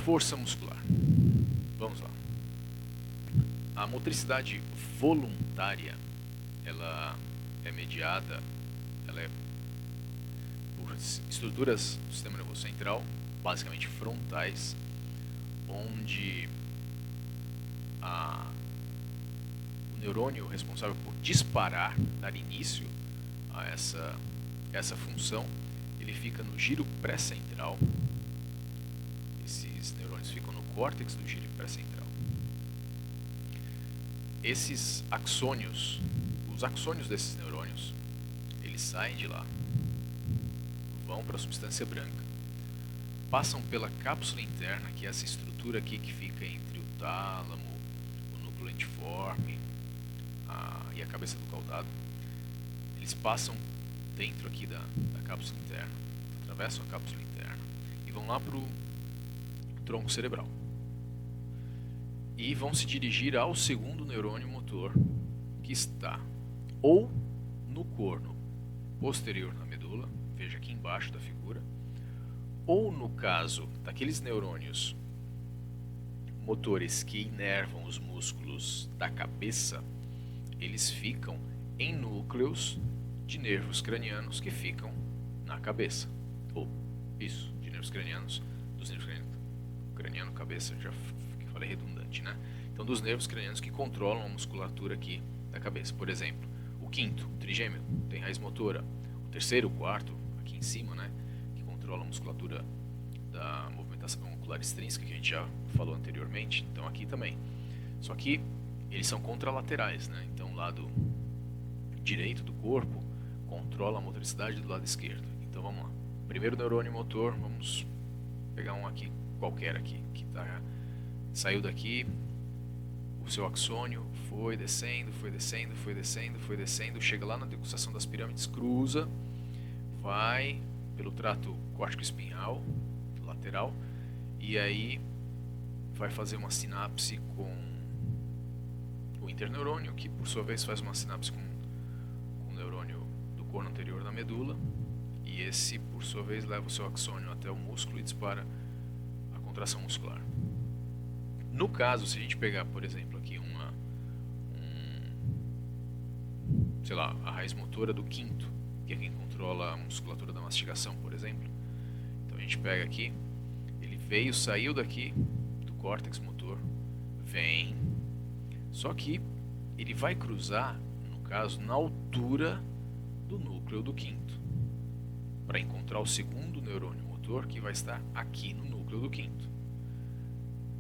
Força muscular. Vamos lá. A motricidade voluntária, ela é mediada, ela é por estruturas do sistema nervoso central, basicamente frontais, onde o neurônio responsável por disparar, dar início a essa função, ele fica no giro pré-central. Esses neurônios ficam no córtex do giro pré-central. Esses axônios, os axônios desses neurônios, eles saem de lá, vão para a substância branca, passam pela cápsula interna, que é essa estrutura aqui que fica entre o tálamo, o núcleo lentiforme e a cabeça do caudado. Eles passam dentro aqui da cápsula interna, atravessam a cápsula interna e vão lá para o tronco cerebral. E vão se dirigir ao segundo neurônio motor, que está ou no corno posterior na medula, veja aqui embaixo da figura, ou no caso daqueles neurônios motores que inervam os músculos da cabeça, eles ficam em núcleos de nervos cranianos que ficam na cabeça. Ou, isso, de nervos cranianos, dos nervos craniano, cabeça, já falei redundante, né? Então, dos nervos cranianos que controlam a musculatura aqui da cabeça. Por exemplo, o quinto, o trigêmeo, tem raiz motora. O terceiro, o quarto, aqui em cima, né? Que controla a musculatura da movimentação ocular extrínseca, que a gente já falou anteriormente. Então, aqui também. Só que eles são contralaterais, né? Então, o lado direito do corpo controla a motricidade do lado esquerdo. Então, vamos lá. Primeiro neurônio motor, vamos pegar um aqui, qualquer aqui, que saiu daqui, o seu axônio foi descendo, foi descendo, foi descendo, foi descendo, chega lá na degustação das pirâmides, cruza, vai pelo trato córtico-espinhal lateral e aí vai fazer uma sinapse com o interneurônio, que por sua vez faz uma sinapse com o neurônio do corno anterior da medula, e esse por sua vez leva o seu axônio até o músculo e dispara a contração muscular. No caso, se a gente pegar, por exemplo, aqui sei lá, a raiz motora do quinto, que é quem controla a musculatura da mastigação, por exemplo. Então a gente pega aqui, ele saiu daqui do córtex motor, vem, só que ele vai cruzar, no caso, na altura do núcleo do quinto, para encontrar o segundo neurônio motor, que vai estar aqui no núcleo do quinto.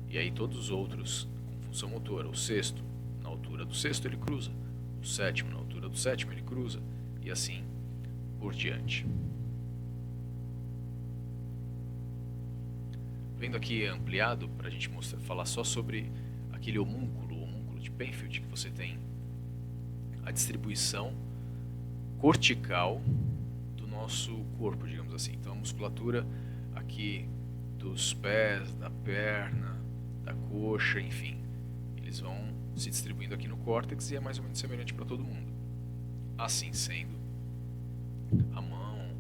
E aí todos os outros com função motora, o sexto, na altura do sexto ele cruza, o sétimo, na altura do sétimo ele cruza, e assim por diante. Vendo aqui ampliado, para a gente falar só sobre aquele homúnculo de Penfield, que você tem a distribuição cortical do nosso corpo, digamos assim. Então a musculatura aqui dos pés, da perna, da coxa, enfim, eles vão se distribuindo aqui no córtex e é mais ou menos semelhante para todo mundo. Assim sendo, a mão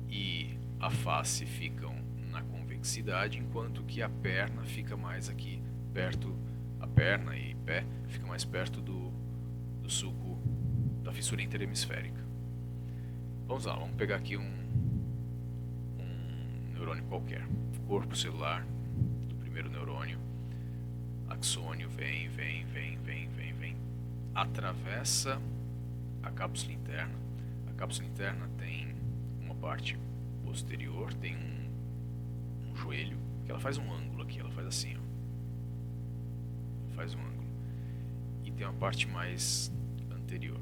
e a face ficam na convexidade, enquanto que a perna fica mais aqui perto, a perna e pé fica mais perto do sulco da fissura interhemisférica. Vamos lá, vamos pegar aqui um neurônio qualquer, corpo celular do primeiro neurônio, axônio, vem, atravessa a cápsula interna. A cápsula interna tem uma parte posterior, tem um joelho, que ela faz um ângulo aqui, ela faz assim, ó. Faz um ângulo. E tem uma parte mais anterior.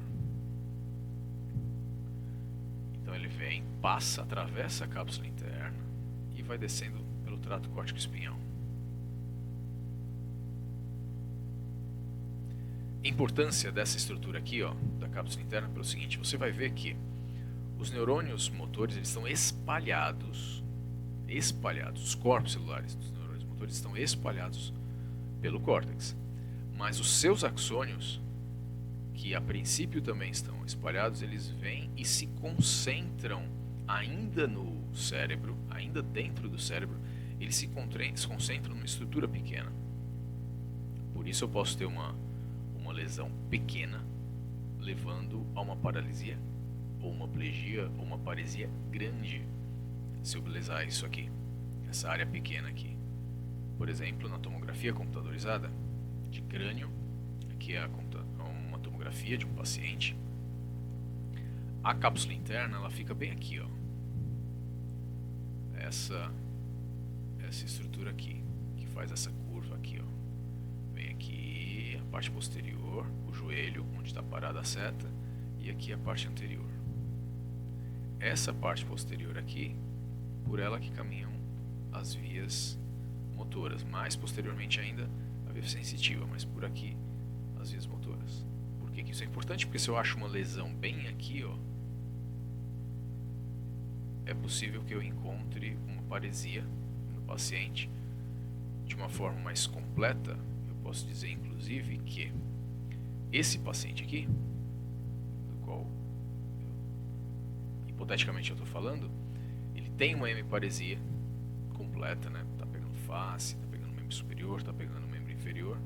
Então ele vem, passa, atravessa a cápsula interna e vai descendo pelo trato córtico-espinhal. A importância dessa estrutura aqui, ó, da cápsula interna, pelo seguinte: você vai ver que os neurônios motores eles estão espalhados, os corpos celulares dos neurônios motores estão espalhados pelo córtex, mas os seus axônios, que a princípio também estão espalhados, eles vêm e se concentram ainda no cérebro, ainda dentro do cérebro, eles se concentram numa estrutura pequena. Por isso eu posso ter uma lesão pequena levando a uma paralisia, ou uma plegia, ou uma paresia grande, se eu lesar isso aqui, essa área pequena aqui. Por exemplo, na tomografia computadorizada de crânio, aqui é uma tomografia de um paciente, a cápsula interna ela fica bem aqui, ó. Essa estrutura aqui, que faz essa curva aqui, ó. Vem aqui a parte posterior, o joelho, onde está parada a seta, e aqui a parte anterior. Essa parte posterior aqui, por ela que caminham as vias motoras, mais posteriormente ainda a via sensitiva, mas por aqui as vias motoras. Por que isso é importante? Porque se eu acho uma lesão bem aqui, ó, é possível que eu encontre uma paresia no paciente. De uma forma mais completa, eu posso dizer inclusive que esse paciente aqui, do qual hipoteticamente eu estou falando, ele tem uma hemiparesia completa, né? Tá pegando face, tá pegando membro superior, tá pegando membro inferior,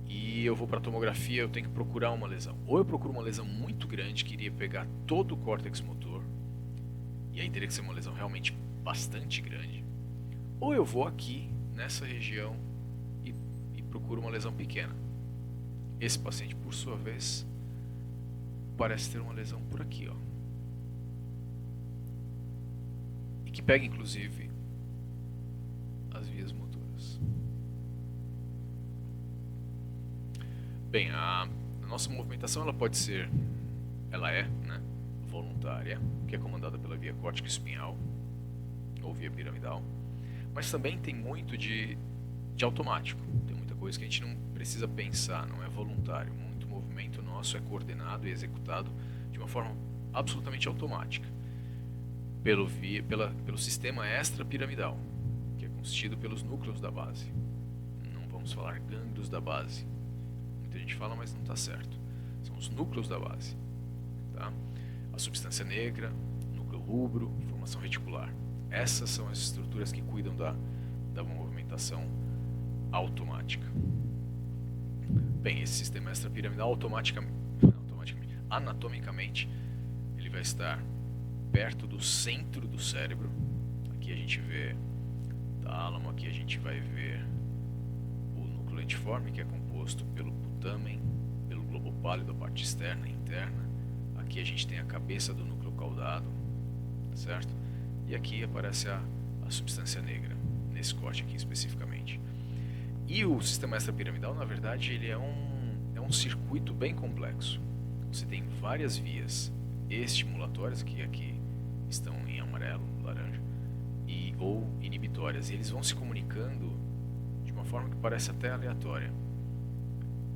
e eu vou para a tomografia, eu tenho que procurar uma lesão. Ou eu procuro uma lesão muito grande que iria pegar todo o córtex motor, e aí teria que ser uma lesão realmente bastante grande, ou eu vou aqui nessa região e procuro uma lesão pequena. Esse paciente, por sua vez, parece ter uma lesão por aqui, ó, e que pega inclusive as vias motoras. Bem, a nossa movimentação ela é, né, voluntária, que é comandada pela via córtico-espinhal ou via piramidal, mas também tem muito de automático. Tem muita coisa que a gente não precisa pensar, não é voluntário. Muito movimento nosso é coordenado e executado de uma forma absolutamente automática pelo sistema extrapiramidal, que é constituído pelos núcleos da base. Não vamos falar gânglios da base. Muita gente fala, mas não está certo. São os núcleos da base, tá? A substância negra, núcleo rubro, formação reticular. Essas são as estruturas que cuidam da movimentação automática. Bem, esse sistema extrapiramidal anatomicamente, ele vai estar perto do centro do cérebro. Aqui a gente vê tálamo, aqui a gente vai ver o núcleo lentiforme, que é composto pelo putamen, pelo globo pálido, a parte externa e interna. Aqui a gente tem a cabeça do núcleo caudado, certo? E aqui aparece a substância negra, nesse corte aqui especificamente. E o sistema extrapiramidal, na verdade, ele é um circuito bem complexo. Você tem várias vias estimulatórias, que aqui estão em amarelo, laranja, ou inibitórias. E eles vão se comunicando de uma forma que parece até aleatória.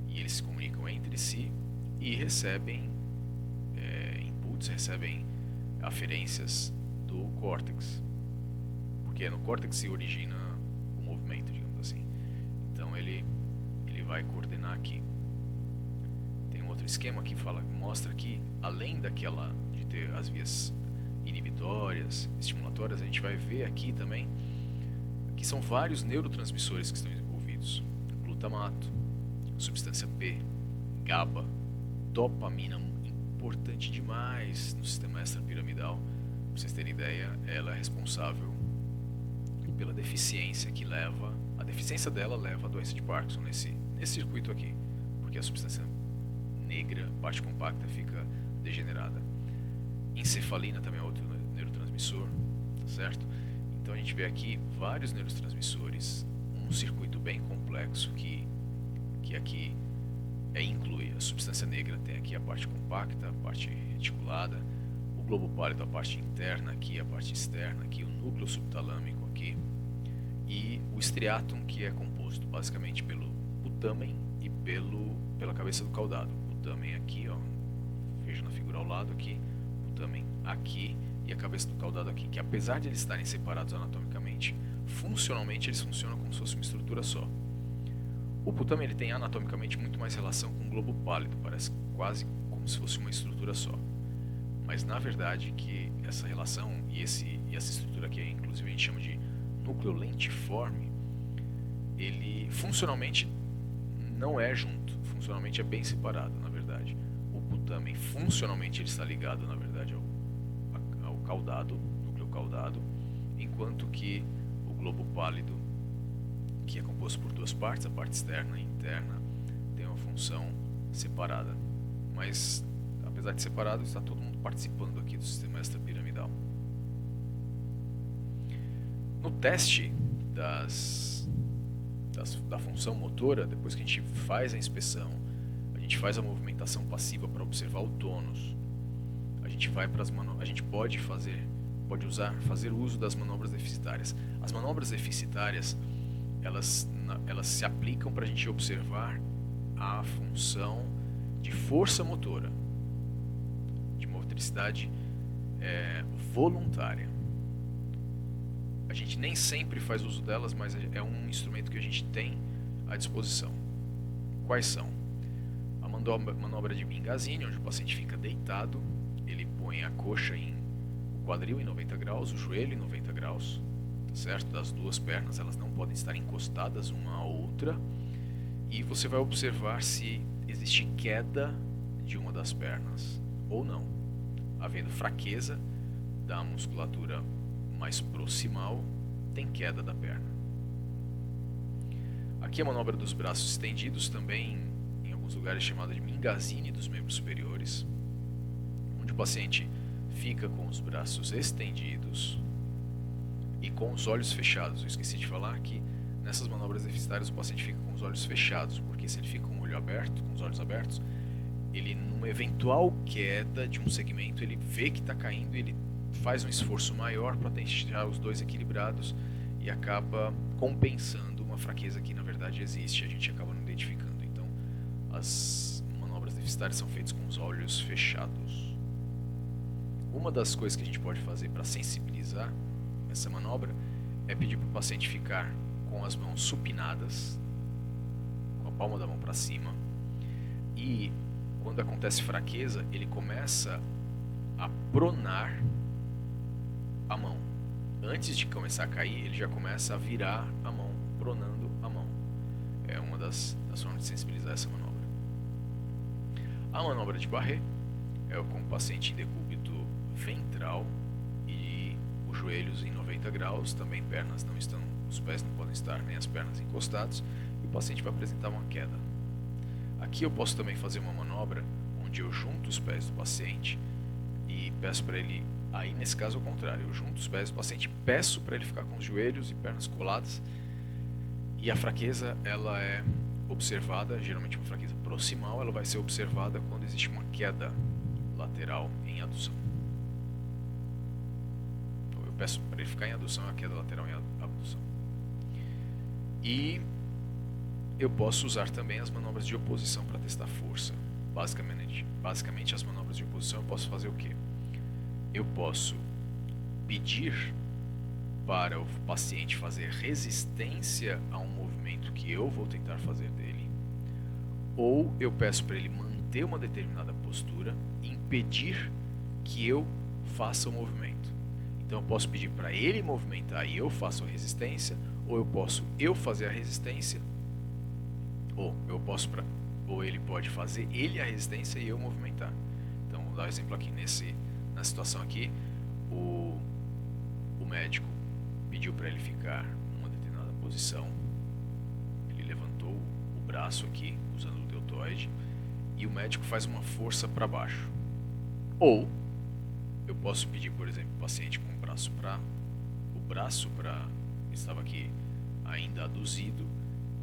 E eles se comunicam entre si e recebem inputs, recebem aferências do córtex, porque no córtex se origina o movimento, digamos assim. Então ele vai coordenar aqui. Tem um outro esquema que mostra que além de ter as vias inibitórias, estimulatórias, a gente vai ver aqui também que são vários neurotransmissores que estão envolvidos: glutamato, substância P, GABA, dopamina, importante demais no sistema extrapiramidal. Para vocês terem ideia, ela é responsável pela deficiência a deficiência dela leva à doença de Parkinson nesse circuito aqui, porque a substância negra, parte compacta, fica degenerada. Encefalina também é outro neurotransmissor, tá certo? Então a gente vê aqui vários neurotransmissores, um circuito bem complexo que aqui inclui a substância negra, tem aqui a parte compacta, a parte reticulada, o globo pálido, a parte interna aqui, a parte externa aqui, o núcleo subtalâmico aqui, e o striatum, que é composto basicamente pelo putamen e pela cabeça do caudado. Putamen aqui, ó, veja na figura ao lado aqui, putamen aqui e a cabeça do caudado aqui, que apesar de eles estarem separados anatomicamente, funcionalmente eles funcionam como se fosse uma estrutura só. O putamen ele tem anatomicamente muito mais relação com o globo pálido, parece quase como se fosse uma estrutura só. Mas na verdade que essa relação e essa estrutura aqui, inclusive a gente chama de núcleo lentiforme, ele funcionalmente não é junto, funcionalmente é bem separado, na verdade. O putamen, funcionalmente, ele está ligado, na verdade, ao caudado, núcleo caudado, enquanto que o globo pálido, que é composto por duas partes, a parte externa e interna, tem uma função separada. Mas, apesar de separado, está todo mundo participando aqui do sistema extrapiramidal. No teste da função motora, depois que a gente faz a inspeção, a gente faz a movimentação passiva para observar o tônus, a gente vai para a gente pode fazer uso das manobras deficitárias. As manobras deficitárias, elas se aplicam para a gente observar a função de força motora, de motricidade voluntária. A gente nem sempre faz uso delas, mas é um instrumento que a gente tem à disposição. Quais são? A manobra de Mingazini, onde o paciente fica deitado, ele põe a coxa o quadril em 90 graus, o joelho em 90 graus, tá certo? Das duas pernas, elas não podem estar encostadas uma à outra, e você vai observar se existe queda de uma das pernas ou não. Havendo fraqueza da musculatura mais proximal, tem queda da perna. Aqui a manobra dos braços estendidos, também em alguns lugares chamada de Mingazini dos membros superiores, onde o paciente fica com os braços estendidos e com os olhos fechados. Eu esqueci de falar que nessas manobras deficitárias o paciente fica com os olhos fechados, porque se ele fica com o olho aberto, com os olhos abertos, ele, numa eventual queda de um segmento, ele vê que está caindo e ele faz um esforço maior para deixar os dois equilibrados e acaba compensando uma fraqueza que na verdade existe, a gente acaba não identificando. Então as manobras deficitárias são feitas com os olhos fechados. Uma das coisas que a gente pode fazer para sensibilizar essa manobra é pedir para o paciente ficar com as mãos supinadas, com a palma da mão para cima, e quando acontece fraqueza ele começa a pronar a mão. Antes de começar a cair, ele já começa a virar a mão, pronando a mão. É uma das formas de sensibilizar essa manobra. A manobra de Barré é com o paciente em decúbito ventral e os joelhos em 90 graus, também pernas não estão, os pés não podem estar nem as pernas encostados, e o paciente vai apresentar uma queda. Aqui eu posso também fazer uma manobra onde eu junto os pés do paciente e peço para ele. Aí, nesse caso, ao contrário, eu junto os pés do paciente, peço para ele ficar com os joelhos e pernas coladas, e a fraqueza, ela é observada, geralmente uma fraqueza proximal, ela vai ser observada quando existe uma queda lateral em adução. Então, eu peço para ele ficar em adução, a queda lateral em abdução. E eu posso usar também as manobras de oposição para testar força. Basicamente, as manobras de oposição eu posso fazer o quê? Eu posso pedir para o paciente fazer resistência a um movimento que eu vou tentar fazer dele, ou eu peço para ele manter uma determinada postura e impedir que eu faça o movimento. Então eu posso pedir para ele movimentar e eu faço a resistência, ou eu posso fazer a resistência, ou ele pode fazer a resistência e eu movimentar. Então vou dar um exemplo aqui na situação aqui, o médico pediu para ele ficar numa determinada posição, ele levantou o braço aqui, usando o deltoide, e o médico faz uma força para baixo. Ou, eu posso pedir, por exemplo, o paciente com o braço estava aqui ainda aduzido,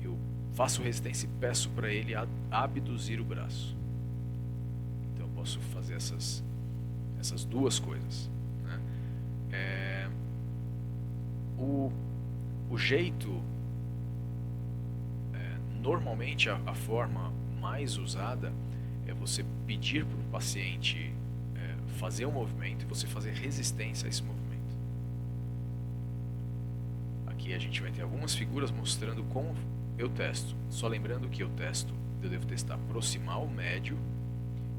eu faço resistência e peço para ele abduzir o braço. Então eu posso fazer essas duas coisas, né? O jeito, normalmente a forma mais usada é você pedir para o paciente fazer um movimento e você fazer resistência a esse movimento. Aqui a gente vai ter algumas figuras mostrando como eu testo. Só lembrando que eu devo testar proximal, médio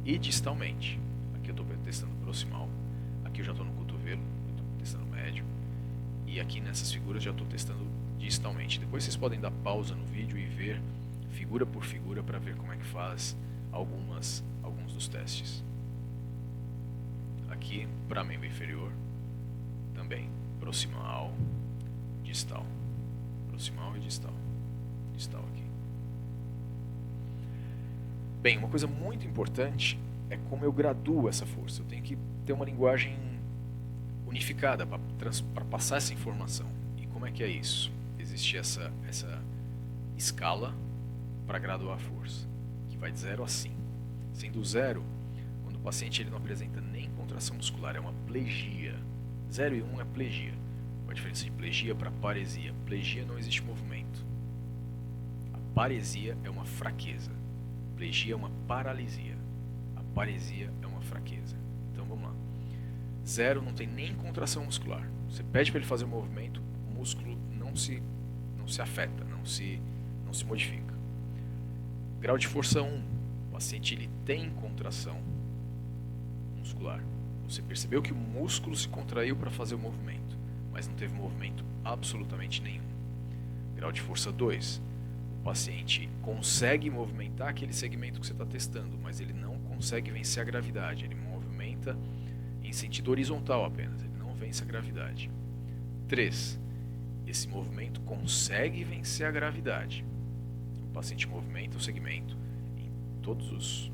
e distalmente. Aqui eu estou testando proximal, aqui eu já estou no cotovelo, eu estou testando médio, E aqui nessas figuras já estou testando distalmente. Depois vocês podem dar pausa no vídeo e ver figura por figura para ver como é que faz alguns dos testes. Aqui para membro inferior também proximal, distal, proximal e distal, distal aqui. Bem, uma coisa muito importante é como eu graduo essa força. Eu tenho que ter uma linguagem unificada para passar essa informação. E como é que é isso? Existe essa escala para graduar a força, que vai de 0 a 5. Sendo 0, quando o paciente ele não apresenta nem contração muscular, é uma plegia. 0 e 1 é plegia. Qual a diferença de plegia para paresia? Plegia não existe movimento. A paresia é uma fraqueza. Plegia é uma paralisia. A paresia é uma fraqueza. Então vamos lá. 0 não tem nem contração muscular. Você pede para ele fazer o movimento, o músculo não se afeta, não se modifica. Grau de força 1. O paciente ele tem contração muscular. Você percebeu que o músculo se contraiu para fazer o movimento, mas não teve movimento absolutamente nenhum. Grau de força 2. O paciente consegue movimentar aquele segmento que você está testando, mas ele não consegue vencer a gravidade. Ele movimenta em sentido horizontal apenas, ele não vence a gravidade. 3. Esse movimento consegue vencer a gravidade. O paciente movimenta o segmento em todos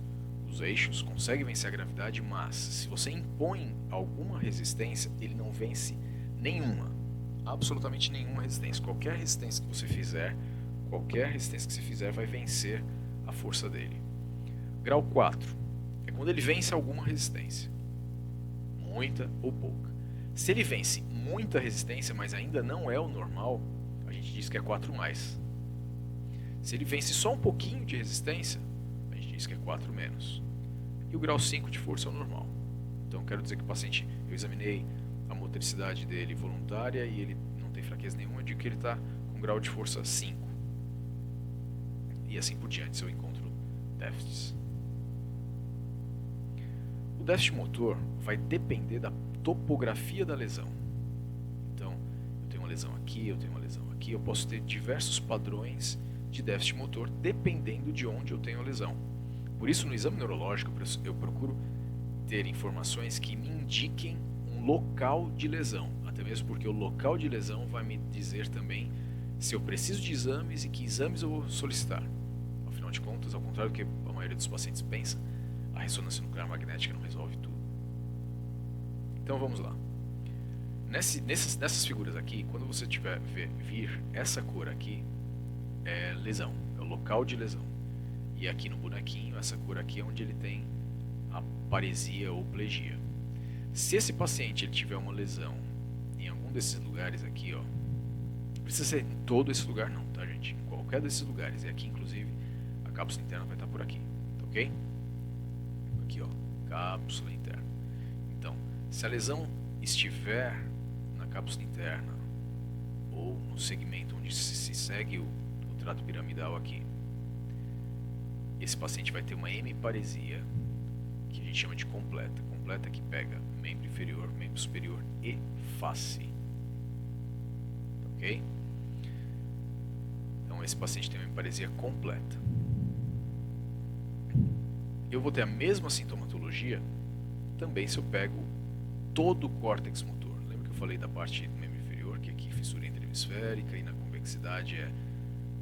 os eixos, consegue vencer a gravidade, mas se você impõe alguma resistência, ele não vence nenhuma, absolutamente nenhuma resistência. Qualquer resistência que você fizer vai vencer a força dele. Grau 4 é quando ele vence alguma resistência, muita ou pouca. Se ele vence muita resistência, mas ainda não é o normal, a gente diz que é 4+. Se ele vence só um pouquinho de resistência, a gente diz que é 4-. E o grau 5 de força é o normal. Então quero dizer que o paciente, eu examinei a motricidade dele voluntária e ele não tem fraqueza nenhuma, eu digo que ele está com grau de força 5. E assim por diante, se eu encontro déficits. O déficit motor vai depender da topografia da lesão. Então, eu tenho uma lesão aqui, eu tenho uma lesão aqui, eu posso ter diversos padrões de déficit motor dependendo de onde eu tenho a lesão. Por isso, no exame neurológico, eu procuro ter informações que me indiquem um local de lesão, até mesmo porque o local de lesão vai me dizer também se eu preciso de exames e que exames eu vou solicitar. Afinal de contas, ao contrário do que a maioria dos pacientes pensa, a ressonância nuclear magnética não resolve tudo. Então vamos lá. Nessas figuras aqui, quando você tiver vir essa cor aqui, é lesão, é o local de lesão. E aqui no bonequinho, essa cor aqui é onde ele tem a paresia ou plegia. Se esse paciente ele tiver uma lesão em algum desses lugares aqui, ó, não precisa ser em todo esse lugar não, tá gente? Em qualquer desses lugares. E aqui inclusive a cápsula interna vai estar por aqui, tá ok? Aqui ó, cápsula interna. Então, se a lesão estiver na cápsula interna ou no segmento onde se segue o trato piramidal aqui, esse paciente vai ter uma hemiparesia, que a gente chama de completa. Completa que pega membro inferior, membro superior e face. Ok? Então esse paciente tem uma hemiparesia completa. Eu vou ter a mesma sintomatologia também se eu pego todo o córtex motor. Lembra que eu falei da parte do membro inferior, que aqui fissura interhemisférica e na convexidade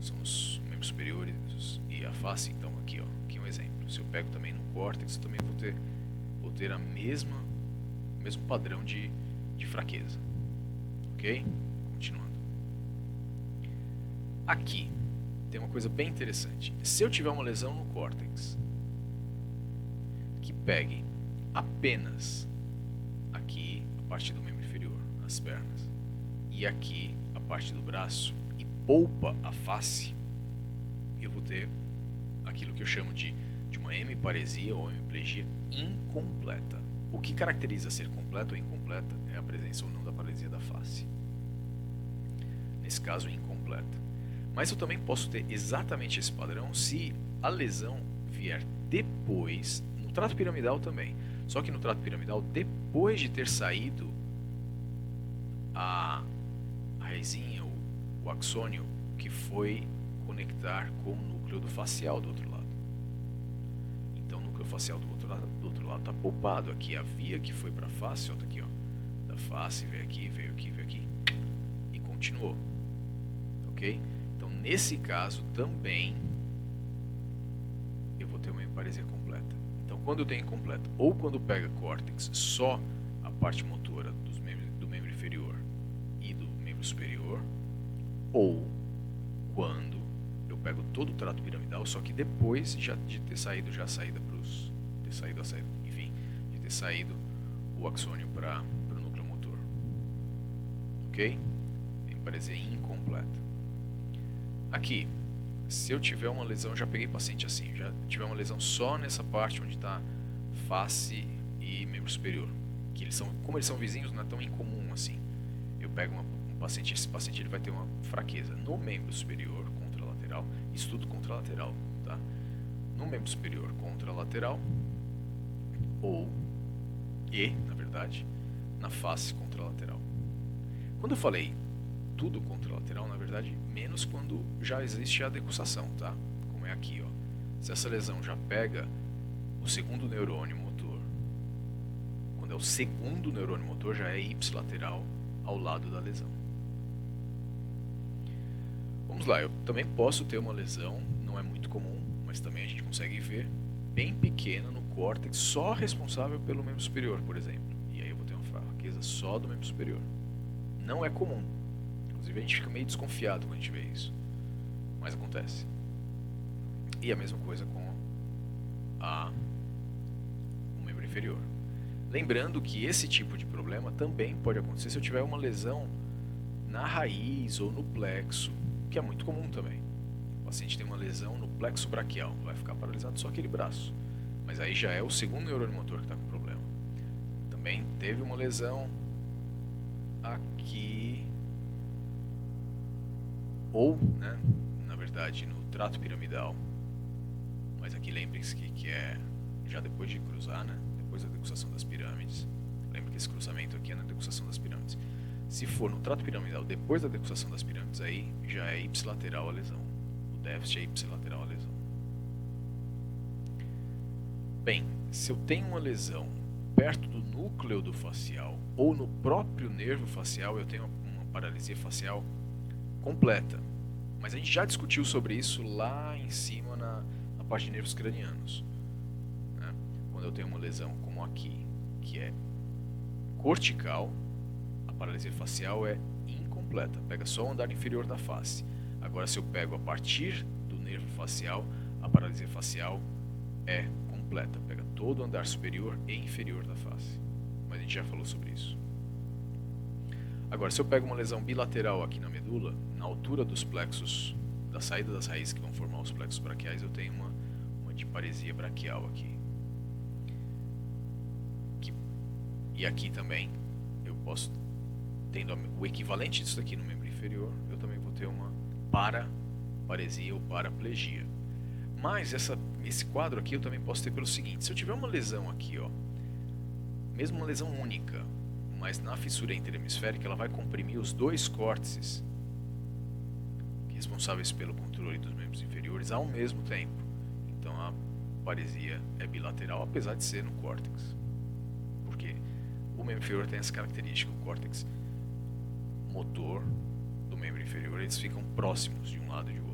são os membros superiores e a face? Então aqui ó, aqui é um exemplo. Se eu pego também no córtex, eu também vou ter o mesmo padrão de fraqueza. Ok? Continuando. Aqui tem uma coisa bem interessante. Se eu tiver uma lesão no córtex que pegue apenas aqui a parte do membro inferior, as pernas, e aqui a parte do braço, e poupa a face, eu vou ter aquilo que eu chamo de uma hemiparesia ou hemiplegia incompleta. O que caracteriza ser completa ou incompleta é a presença ou não da paresia da face. Nesse caso, incompleta. Mas eu também posso ter exatamente esse padrão se a lesão vier depois, no trato piramidal também. Só que no trato piramidal, depois de ter saído raizinha, o axônio, que foi conectar com o núcleo do facial do outro lado. Então o núcleo facial do outro lado está poupado. Aqui a via que foi para a face, ó, tá aqui, ó, da face, veio aqui, e continuou. Ok? Então nesse caso também eu vou ter uma hemiparesia completa. Então quando eu tenho incompleta, ou quando pega córtex só a parte motora do membro inferior e do membro superior, ou quando eu pego todo o trato piramidal, só que depois de ter saído já a saída de ter saído o axônio para o núcleo motor. Ok? Hemiparesia incompleta. Aqui, se eu tiver uma lesão, já peguei paciente assim, já tiver uma lesão só nessa parte onde está face e membro superior, que como eles são vizinhos, não é tão incomum assim. Eu pego um paciente, esse paciente ele vai ter uma fraqueza no membro superior contralateral, isso tudo contralateral, tá? No membro superior contralateral, na verdade, na face contralateral. Quando eu falei tudo contralateral, na verdade, menos quando já existe a decussação, tá? Como é aqui, ó. Se essa lesão já pega o segundo neurônio motor, quando é o segundo neurônio motor, já é ipsilateral ao lado da lesão. Vamos lá, eu também posso ter uma lesão, não é muito comum, mas também a gente consegue ver, bem pequena no córtex, só responsável pelo membro superior, por exemplo. E aí eu vou ter uma fraqueza só do membro superior. Não é comum. Inclusive a gente fica meio desconfiado quando a gente vê isso. Mas acontece. E a mesma coisa com o membro inferior. Lembrando que esse tipo de problema também pode acontecer se eu tiver uma lesão na raiz ou no plexo, que é muito comum também. O paciente tem uma lesão no plexo braquial, vai ficar paralisado só aquele braço. Mas aí já é o segundo neurônio motor que está com problema. Também teve uma lesão aqui, ou, né, na verdade, no trato piramidal. Mas aqui lembrem-se que é já depois de cruzar, né, depois da decussação das pirâmides. Lembra que esse cruzamento aqui é na decussação das pirâmides. Se for no trato piramidal depois da decussação das pirâmides, aí já é ipsilateral a lesão. O déficit é ipsilateral a lesão. Bem, se eu tenho uma lesão perto do núcleo do facial ou no próprio nervo facial, eu tenho uma paralisia facial completa. Mas a gente já discutiu sobre isso lá em cima na parte de nervos cranianos, né? Quando eu tenho uma lesão como aqui, que é cortical, a paralisia facial é incompleta, pega só o andar inferior da face. Agora, se eu pego a partir do nervo facial, a paralisia facial é completa, pega todo o andar superior e inferior da face. Mas a gente já falou sobre isso. Agora, se eu pego uma lesão bilateral aqui na medula, na altura dos plexos, da saída das raízes que vão formar os plexos braquiais, eu tenho uma diparesia braquial aqui. E aqui também, eu posso, tendo o equivalente disso aqui no membro inferior, eu também vou ter uma paraparesia ou paraplegia. Mas esse quadro aqui eu também posso ter pelo seguinte: se eu tiver uma lesão aqui, ó, mesmo uma lesão única, mas na fissura interhemisférica, ela vai comprimir os dois córtices responsáveis pelo controle dos membros inferiores ao mesmo tempo. Então a paresia é bilateral, apesar de ser no córtex. Porque o membro inferior tem essa característica, o córtex motor do membro inferior, eles ficam próximos de um lado e de outro.